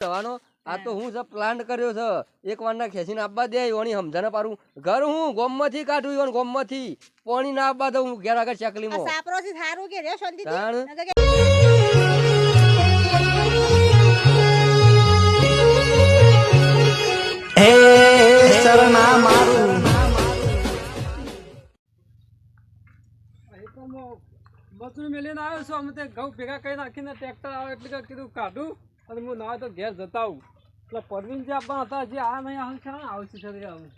જવાનો આ તો હું જે પ્લાન કર્યો છે એક વારના ખેંચીને આપવા દે ઓની સમજાને પારું ઘર હું ગોમમાંથી કાઢું ઈવન ગોમમાંથી પાણી ના આપવા દઉં ઘેર આગળ ચકલીમાં સાપરો થી સારું કે રે શાંતિ હે શરણા મારું મજૂર મેલીને આવ્યો છું અમે તે ઘઉં ભેગા કરી નાખીને ટ્રેક્ટર આવે એટલે કીધું કાઢું અને હું ના તો ઘેર જતા આવું એટલે પરવીન જે આપવાના હતા જે આ નહીં આવે છે ને આવશે છે આવું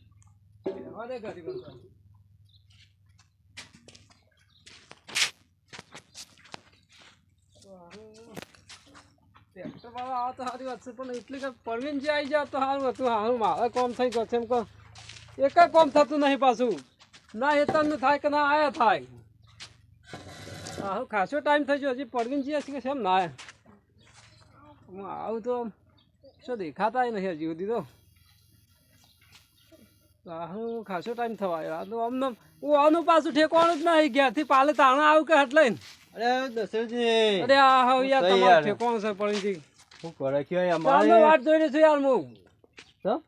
અરે ગરીબ ટ્રેક્ટર વાળા આવે તો સારી વાત છે પણ એટલી કે પરવીન જે આવી જાય તો સારું હતું સારું મારે કોમ થઈ ગયો છે એમ કહો એક કોમ થતું નહીં પાછું ના હેતરનું થાય કે ના આયા થાય હા ખાસો ટાઈમ થઈ ગયો હજી પરવીનજી હશે કે કેમ ના હું આવું તો શું દેખાતા નહીં હજી સુધી તો હું ખાસો ટાઈમ થવા આવ્યો તો અમને હું આનું પાછું ઠેકવાનું જ નહીં ઘેરથી પાલે તાણા આવું કે હટ લઈને અરે દશરથજી અરે આ હવે યાર તમારું ઠેકવાનું છે પરવીનજી હું કરે કે અમારે વાત જોઈ રહ્યો છું યાર હું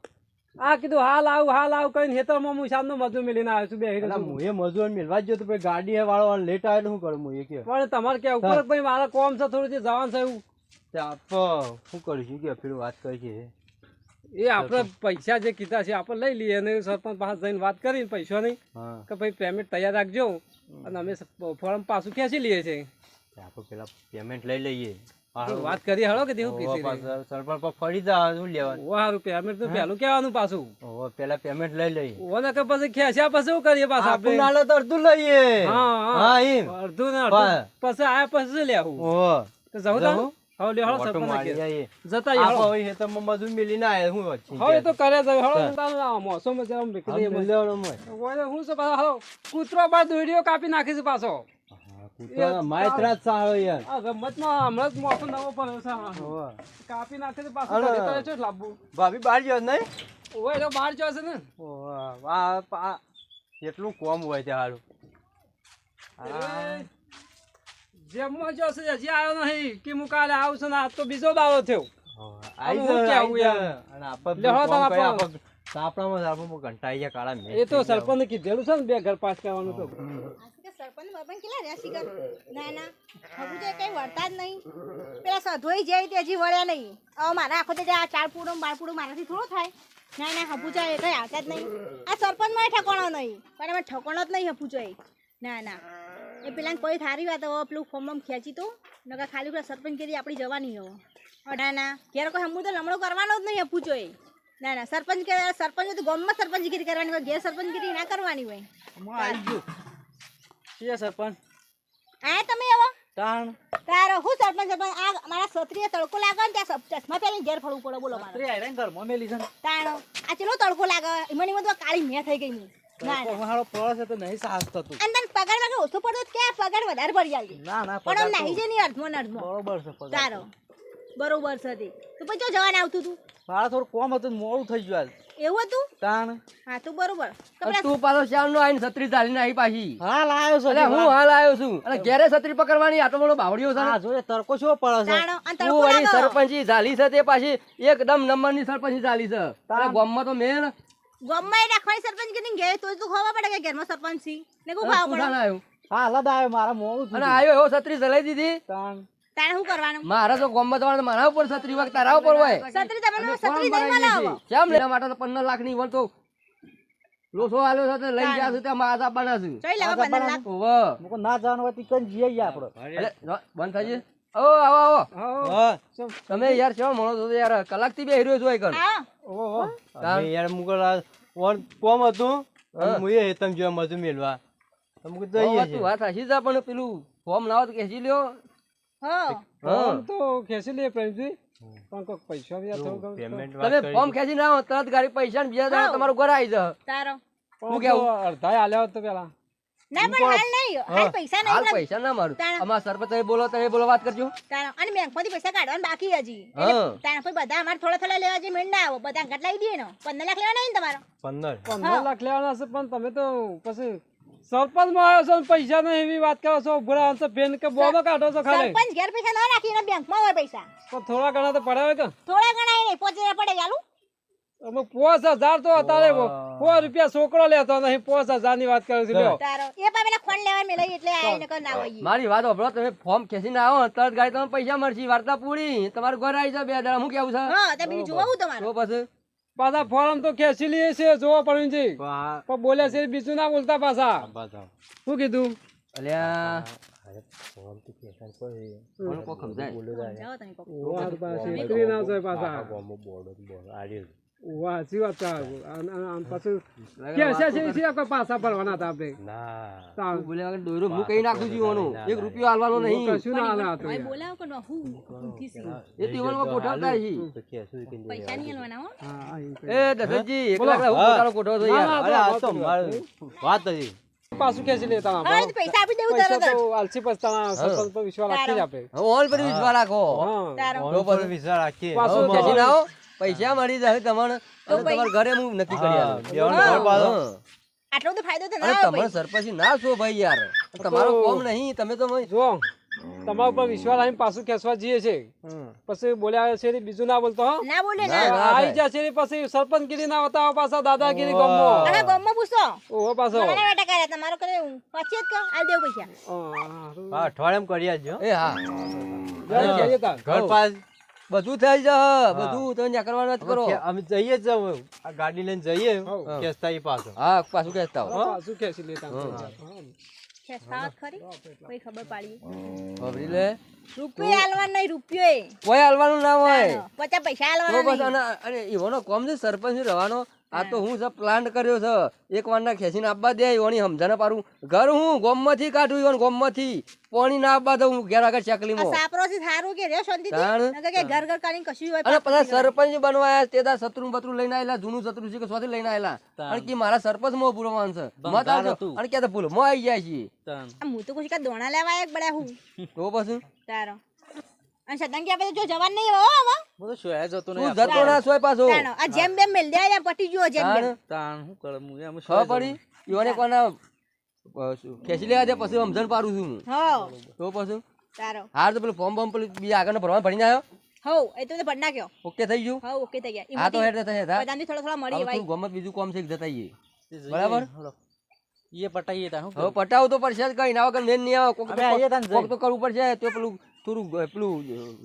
આ કીધું હાલ આવું કહીને હેતરમાં હું સામનો મજૂર મેલીને આવ્યો છું બે હું એ મજૂર મેળવા જ તો ગાડી વાળો લેટ આવે શું કરું હું એ કે પણ તમારે કે ઉપર ભાઈ મારા કોમ છે થોડું જે જવાનું છે એવું આપ શું કરીશું કે પેલું વાત કરી છે એ આપણે પૈસા જે કીધા છે આપણે લઈ લઈએ અને સરપંચ પાસે જઈને વાત કરીને પૈસા નહીં કે ભાઈ પેમેન્ટ તૈયાર રાખજો અને અમે ફોર્મ પાછું ખેંચી લઈએ છીએ આપણે પેલા પેમેન્ટ લઈ લઈએ વાત કરી હળો કે દેવું સરપંચ પર ફરી જા શું લેવાનું સારું પેમેન્ટ તો પેલું કહેવાનું પાછું પેલા પેમેન્ટ લઈ લઈએ ઓને કે પછી ખેંચ્યા પછી શું કરીએ પાછા આપણે નાલો તો અડધું લઈએ હા એમ અડધું ને અડધું પછી આયા પછી લેવું તો જવું તા હવે લે હળો સરપંચ જતા હળો હવે તો મજૂર મિલીને આયા હું હવે તો કરે જાય હળો મોસમ જરા મૂકી દઈએ હું છે પાછો હળો કૂતરો બાર દોડીઓ કાપી નાખી છે પાછો કાપી નાખે ભાભી બહાર ગયો નહીં બહાર જશે ને કેટલું કોમ હોય ત્યાં જેમમાં જશે હજી આવ્યો નહીં કે હું કાલે આવું છું ને આજ તો બીજો દાવો થયો ઘંટાઈ ગયા કાળા એ તો સરપંચ કીધેલું છે ને બે ઘર પાસ કરવાનું તો સરપંચ બાપા કેટલા રહ્યા શીખર ના ના હજુ તો કઈ વળતા જ નહીં પેલા સધોઈ જાય તે હજી વળ્યા નહીં હવે મારા આખો તો આ ચાર પૂડો બાર પૂડો મારાથી થોડો થાય ના ના હપુચા એ કઈ આવતા જ નહીં આ સરપંચ માં ઠકાણો નહીં પણ એમાં ઠકાણો જ નહીં હપુચો એ ના ના એ પેલા કોઈ સારી વાત હવે પેલું ફોર્મ ખેંચી તો નકા ખાલી પેલા સરપંચ કરી આપણી જવાની હવે ના ના ક્યારે કોઈ હમું તો લમણો કરવાનો જ નહીં હપુચો એ ના ના સરપંચ તો ગામમાં સરપંચગીરી કરવાની હોય ઘેર સરપંચગીરી ના કરવાની હોય સરપંચ આ તમે આવો તારો હું સરપંચ આ મારા છત્રીએ તડકો લાગે ને ત્યાં ચશ્મા પહેરીને ઘેર ફરવું પડે બોલો મારે ઘરમાં મેલી છે તાણો આ ચેલો તડકો લાગે એમાં તો કાળી મેં થઈ ગઈ હું તો નહીં સાહસ થતું અને તને પગાર વાગે ઓછો પડતો કે પગાર વધારે પડી આવી ના પણ નાહી છે નહીં અર્ધમાં બરોબર છે તારો બરોબર છે તો પછી જો જવાન આવતું તું મારા થોડું કોમ હતું મોડું થઈ ગયું એવું હતું તાણ હા તું બરોબર તું પાછો શ્યામ નો આઈને છત્રી ચાલીને આવી પાછી હાલ આવ્યો છું હું હાલ આવ્યો છું અને ઘેરે છત્રી પકડવાની આટલો મોટો બાવડીઓ છે જો તડકો શું પડે છે તાણો અને તું તડકો વળી લાગે સરપંચી ચાલી છે તે પાછી એકદમ નંબરની સરપંચી ચાલી છે તારા ગામમાં તો મેલ ગામમાં રાખવાની સરપંચ કરીને ગયા તો ખબર પડે કે ઘરમાં સરપંચ છી ને કો ખાવ પડે આવ્યો હા લદ આવ્યો મારા મોડું અને આવ્યો એવો છત્રી ચલાવી દીધી તાણે શું કરવાનું મારા તો ગામમાં જવાનું મારા ઉપર છત્રી વખત તારા ઉપર હોય છત્રી તમને છત્રી નહીં મળે કેમ લેવા માટે તો 15 લાખ ની વળતો લોસો આલ્યો છે લઈ ગયા છે ત્યાં માસ આપવાના છે જોઈ લેવા 15 લાખ ઓવો મુકો ના જવાનું હોય તી કઈ જઈએ આપણે બંધ થઈ ઓ આવો તમે યાર કેવો મોણો છો યાર કલાક થી બે હીરો છો એકન ઓહો યાર મુકો કોમ હતું મુએ હેતમ જો મજુ મેલવા મુકો જઈએ તું વાત હસી જા પણ પેલું ફોર્મ લાવો તો ખેંચી લ્યો ફોર્મ તો ખેંચી લે પ્રેમજી પણ કોઈ પૈસા બી થોડું તમે ફોર્મ ખેંચી ના તરત ગાડી પૈસા ને બીજા દાડા તમારું ઘર આવી જાય તારો હું કેવું અડધા આલ્યા તો પેલા ના પણ હાલ નહીં હાલ પૈસા નહીં હાલ પૈસા ના મારું અમાર સરપંચ તમે બોલો વાત કરજો તારો અને બેંકમાંથી પૈસા કાઢવાના બાકી હજી તારા પછી બધા અમાર થોડા થોડા લેવા જે મેળ ના આવો બધા ઘટ લાવી દઈએ ને 15 લાખ લેવાના ને તમારો 15 લાખ લેવાના છે પણ તમે તો પછી સરપંચમાં આવ્યો છો ને પૈસા નહીં એવી વાત કરો છો ભૂરા અંશે બેન કે બોનો કાઢો છો ખાલી સરપંચ ઘેર પૈસા ના રાખીને બેંકમાં હોય પૈસા તો થોડા ઘણા તો પડાવે કે થોડા ઘણા નહીં 5000 પડે ચાલુ અમે 5000 તો અત્યારે 4 રૂપિયા છોકરો લેતો નહીં 5000 ની વાત કરું છું લ્યો તારો એ પણ પેલા ખોણ લેવા મેલાઈ એટલે આઈને કર ના હોય મારી વાત સાંભળો, તમે ફોર્મ ખેંચીને આવો તરત ગાડી તમને પૈસા મળશે, વાર્તા પૂરી, તમારું ઘર આવી જાય 2 દાડા. હું કેવું છે હા તે બીજું જોવું તમારું તો પછી પાછા ફોરમ તો ખેંચી લઈએ છે જોવો પડ્યું છે પણ બોલ્યા છે બીજું ના બોલતા પાછા શું કીધું અલ્યા ફોન તો કેસન પર કોણ કોક સમજાય જાઓ તમે કોક વાહ પાછા નીકળી ના જાય પાછા ગામમાં બોર્ડ આડેલ વાહ સાચી વાત છે આમ પાછું કે છે આપણે પાછા ભરવાના હતા આપણે ના તાણ. બોલ્યા વગર દોયરો હું કઈ નાખું છું એનો 1 રૂપિયો હાલવાનો નહીં. કશું ના હાલે આ તો ભાઈ યાર. બોલાવો કે હું ઊંધી સી એ તીવણમાં ગોઠવતા છે. તો કેસું કે પૈસા નહીં આલવાના હો હા, એ કઈ. એ દશરથજી એકલા એકલા હું પોતાનો ગોઠવો છો યાર. અરે આ તો મારું વાત હતી પાછું ખેંચી લેતા હા તો પૈસા આપી દેવું પૈસા તરત જ તો આલસી પસ્તાના સરપંચ પર વિશ્વાસ રાખી જ આપે હવે ઓલ પર વિશ્વાસ રાખો. હા તારો ઓન પર વિચાર રાખીએ પાછું હવે ખેંચીને આવો, પૈસા મળી જાય તમને, અને તમારા ઘરે હું નક્કી કરી આલું. બેવાનું ઘર પાછો હા. આટલો બધો ફાયદો તો અને ના આવે તમે સરપંચ ના છો ભાઈ યાર, તમારો કોમ નહીં, તમે તો ભાઈ જો તમારા ઉપર વિશ્વાસ આવીને પાછું ખેંચવા જઈએ છે પછી બોલ્યા છે બીજું ના બોલતો હો ના બોલે ના, ના ના. આવી જશે ને પછી સરપંચગીરી ના બતાવો પાછા દાદાગીરી ગમો અને ગમમાં પૂછો ઓહો પાછો મને બેટા કરે તમારો કરે પછી જ કહો આલ દેવું પૈસા હા અઠવાડિયામાં કરી આવજો એ હા જઈએ તાર. ઘર પાસ બધું થઈ જાય, બધું તમે ત્યાં કરવાનું જ કરો. અમે જઈએ જ આ ગાડી લઈને જઈએ હઉ. કેસતા ઈ પાછો હા પાછું કહેતા હો. હા, પાછું ખેંચી લેતા ખેંચતા હોત ખરી કોઈ ખબર પાડી ખબરી લે રૂપિયો આલવાનો નહીં રૂપિયો કોઈ હાલવાનું ના હોય 50 પૈસા તો આલવાના બસ. નહીં અને એવાનો કોમ છે સરપંચ રહેવાનો. આ તો હું પ્લાન કર્યો છે, એક વારના ખેંચીને આપવા દે એવાની સમજાને પારું ઘર હું ગોમમાંથી કાઢું, ઈવન ગોમમાંથી પાણી ના આપવા દઉં ઘેર આગળ આ ચકલીમાં. સાપરો થી સારું કે રે શાંતિ તાણ. કે ઘર ઘર કરીને કશું હોય અને પછી સરપંચ બનવા આવ્યા તે દાર શત્રુ બત્રુ લઈને આવેલા, જૂનું શત્રુ છે કે સ્વાથી લઈને આવેલા, અને કે મારા સરપંચ માં પૂરવાનું છે મત આવજો, અને કે ભૂલ માં આવી જાય છે. હું તો કુછ કા દોણા લેવા એક બડા હું તો પછી તારો અને સદંગી આપણે જો જવાન નહીં હો હવે હું તો શોયા જતો તું નહીં જતો ના સોય પાછો. તાણો આ જેમ બેમ મેલ દે આ પટી ગયો જેમ બેમ તાણ હું કરું હું એમ ખબર પડી ઈવને કોના ખેંચી લેવા દે પછી સમજણ પારું છું હું. હો તો પછી તારો હાર તો પેલું ફોર્મ પેલું બીજા આગળ ભરવા ભરીને આવ્યો. હો એ તો ભર નાખ્યો ઓકે થઈ ગયું. હો ઓકે થઈ ગયા હા તો હેડ થઈ બધાની થોડા થોડા મળી ભાઈ ગમત બીજું કોમ છે જતા આવીએ. બરાબર. એ પટાઈએ તા હું હવે પટાવું તો પડશે જ કઈ ના વગર મેન નહીં આવે. કોક અમે આવીએ તાન કોક તો કરવું પડશે. તો પેલું થોડું પેલું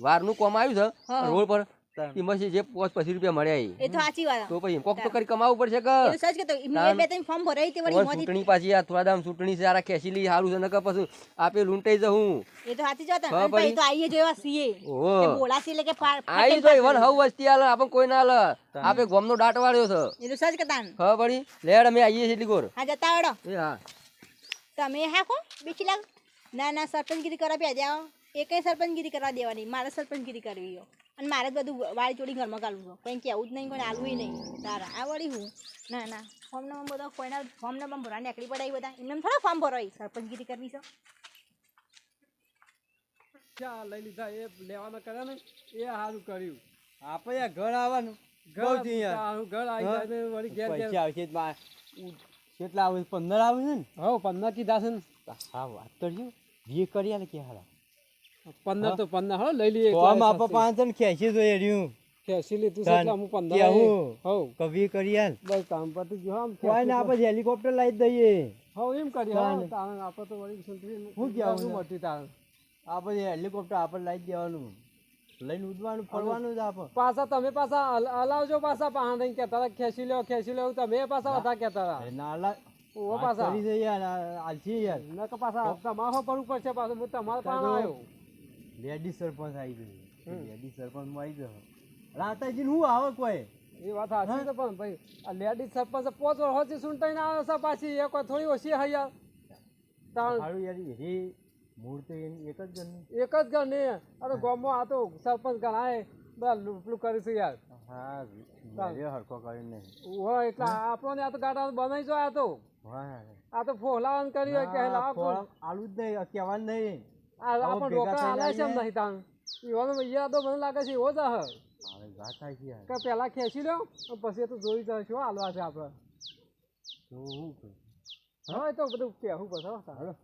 વારનું કોમ આવ્યું છે હા. રોડ પર તાન. એમાંથી જે 25 રૂપિયા મળ્યા એ તો સાચી વાત તો પછી કોક તો કરી કમાવું પડશે કે એ તો સચ કે તો એમને બે ત્રણ ફોર્મ ભરાઈ તે વળી ઓય મોથી ચૂંટણી પાછી આ થોડા દામ ચૂંટણી છે આરા ખેંચી લઈ સારું છે નકર પછી આપે લૂંટાઈ જવું. એ તો સાચી વાત ખબર અને પછી પડી? તો આઈએ જેવા સીએ ઓહો. એ બોલા સી એટલે કે આવી તો ઈવન હવ વસ્તી આલે આપણ કોઈ ના આલે. આપે ગોમનો દાટ વાળ્યો છે. એ તો સચ કે તાન ખબર પડી? લેડ અમે આવીએ છીએ એટલી કોર. હા જતા આવડો એ હા તમે હા કો બીજી લાગ ના ના સરપંચગીરી કરવા પે જાઓ એકય સરપંચગીરી કરવા દેવાની મારે સરપંચગીરી કરવી હો અને મારે જ બધું વાળી ચોડી ઘરમાં કાઢવું છે કંઈ કેવું જ નહીં કોઈ આલવું નહીં તારા આ વળી હું ના ના ફોર્મ નંબર બધા કોઈના ફોર્મ નંબર ભરા નીકળી પડાય બધા એમને થોડા ફોર્મ ભરાય સરપંચગીરી કરવી છે ચા લઈ લીધા એ લેવાના કર્યા ને એ સારું કર્યું આપણે આ ઘર આવવાનું ઘર બહુ જ યાર. તારું ઘર આવી જાય ને વળી ઘેર ઘેર પૈસા આવશે કેટલા આવે 15 આવે છે ને હો 15 કીધા છે ને હા વાત કરજો જે કરી આલે કે હાલા 15 તો 15 હો લઈ લઈએ તો આમ આપણે પાંચ જણ ખેંચી જોઈએ રહ્યું ખેંચી લીધું છે એટલે હું 15 કેવું? હો કવિ કરી આલ બસ કામ પતી ગયું આમ કોઈ ને આપણે હેલિકોપ્ટર લાવી જ દઈએ હો એમ કરી તાણ. હો તાણ આપણે તો વળી સંતરી હું કહેવું શું છે? મોટી તાણ આપણે હેલિકોપ્ટર આપણે લાવી જ દેવાનું લઈને ઉડવાનું ફરવાનું જ આપણે પાછા તમે પાછા હલાવજો પાછા પાહા દઈને કહેતા હતા, ખેંચી લો તમે પાછા બધા કહેતા હતા અરે ના લા ઓહો વાત પાછા કરી દઈએ યાર આલસી યાર નકર પાછા તમારે પડવું પડશે પાછું હું તમારા પાસે આવ્યો લેડી સરપંચ આવી ગયું લેડી સરપંચ માં આવી ગયો રાતાજી હું આવે કોઈ એ વાત સાચી છે પણ ભાઈ આ લેડીઝ સરપંચ 5 વર્ષથી સુનતાઈ ના આવે છે પાછી એ કોઈ થોડી ઓછી હૈ યાર તાણ સારું યાર એ મૂળ તો એની એક જ ઘરની એક જ ઘર નહીં અરે ગામમાં આ તો સરપંચ ગણાય બધા પેલું કરીશું યાર હા મેરે હરખો કરીને હોય એટલે આપણને આ તો ગાડા બનાવી જો આ તો હા આ તો ફોલાવાનું કરી હોય કે લાવ આલુ જ નહીં કહેવાનું નહીં આ આપણે ભેગા ઢોકળા થઈને હાલે છે એમ આવીએ. નહીં તાણ ઈવાનો ઈયાદો મને લાગે છે એવો જ હે હવે વાત થાય છે યાર કે પેલા ખેંચી લો પછી તો જોઈ જાય શું હાલવા છે આપણે તો હું કરું? હા એ તો બધું કેવું બધો સારું